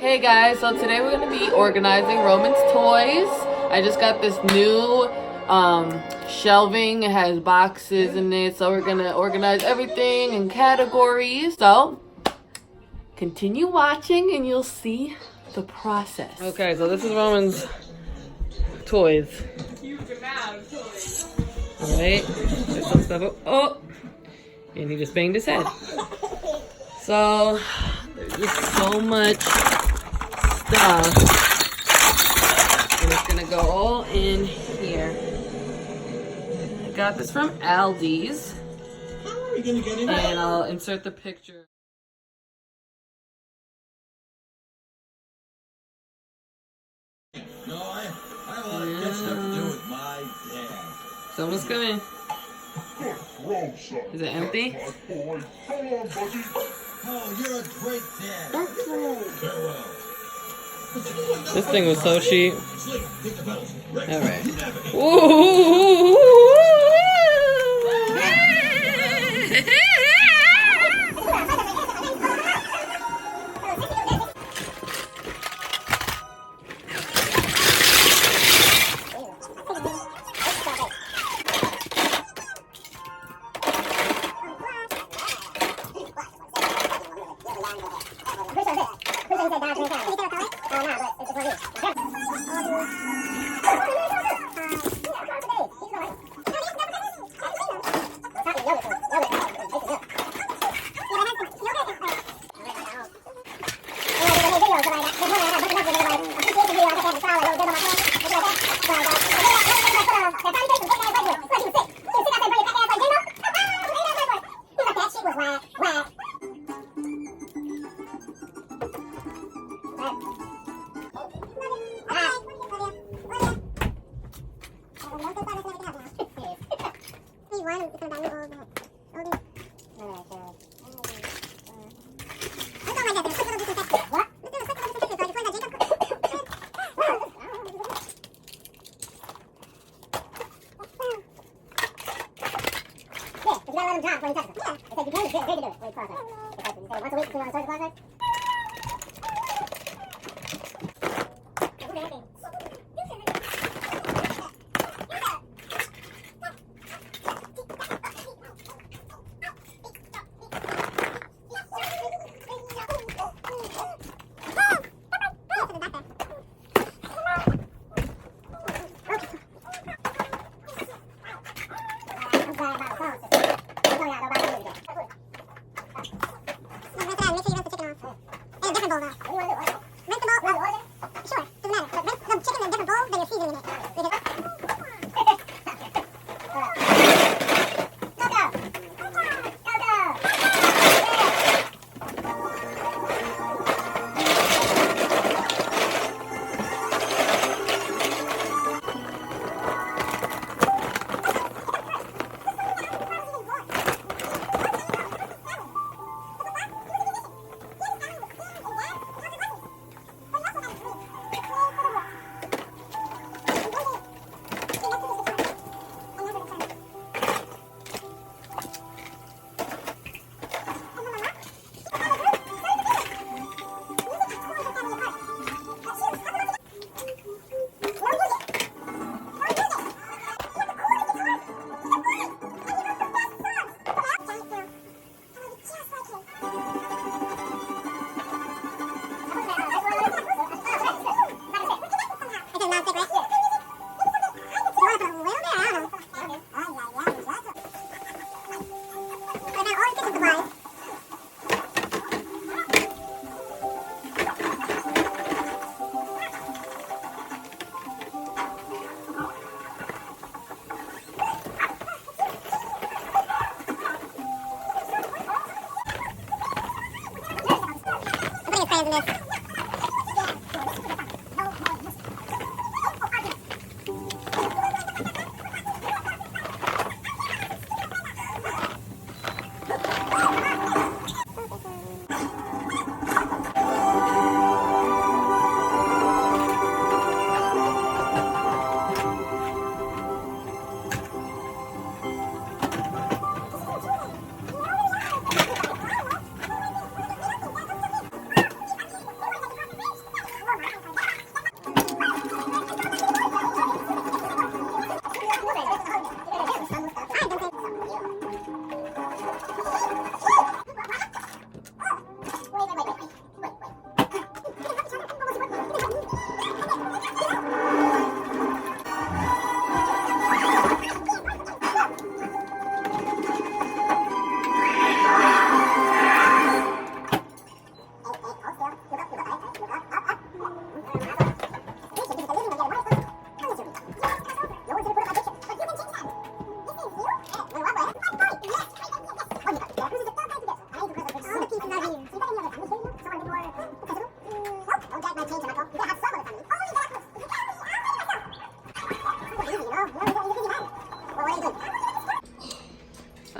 Hey guys, so today we're going to be organizing Roman's toys. I just got this new shelving. It has boxes in it, so we're going to organize everything in categories. So, continue watching and you'll see the process. Okay, so this is Roman's toys. Alright, there's some stuff up. Oh! And he just banged his head. So, there's just so much stuff. And it's gonna go all in here. I got this from Aldi's. And I'll insert the picture. No, I want to get stuff to do with my dad. Someone's coming. Is it empty? Oh, you're a great dad. Farewell. This thing was so cheap. Alright.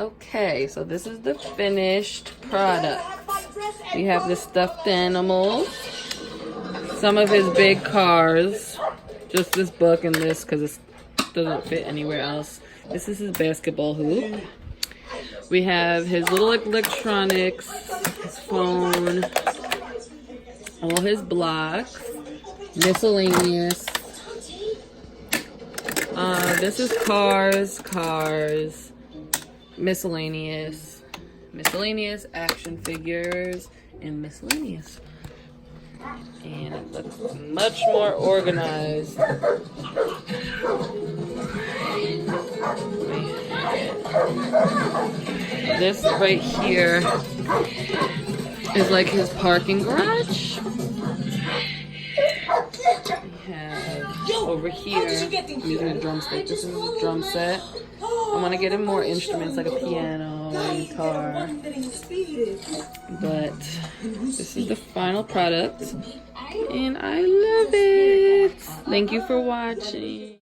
Okay, so this is the finished product. We have the stuffed animals, some of his big cars, just this book and this because it doesn't fit anywhere else. This is his basketball hoop. We have his little electronics, his phone, all his blocks, miscellaneous. This is cars, miscellaneous, action figures, and miscellaneous. And it looks much more organized. This right here is like his parking garage. We have over here, I'm using a drumstick. This is a drum set. I want to get him more instruments like a piano and guitar. But this is the final product. And I love it. Thank you for watching.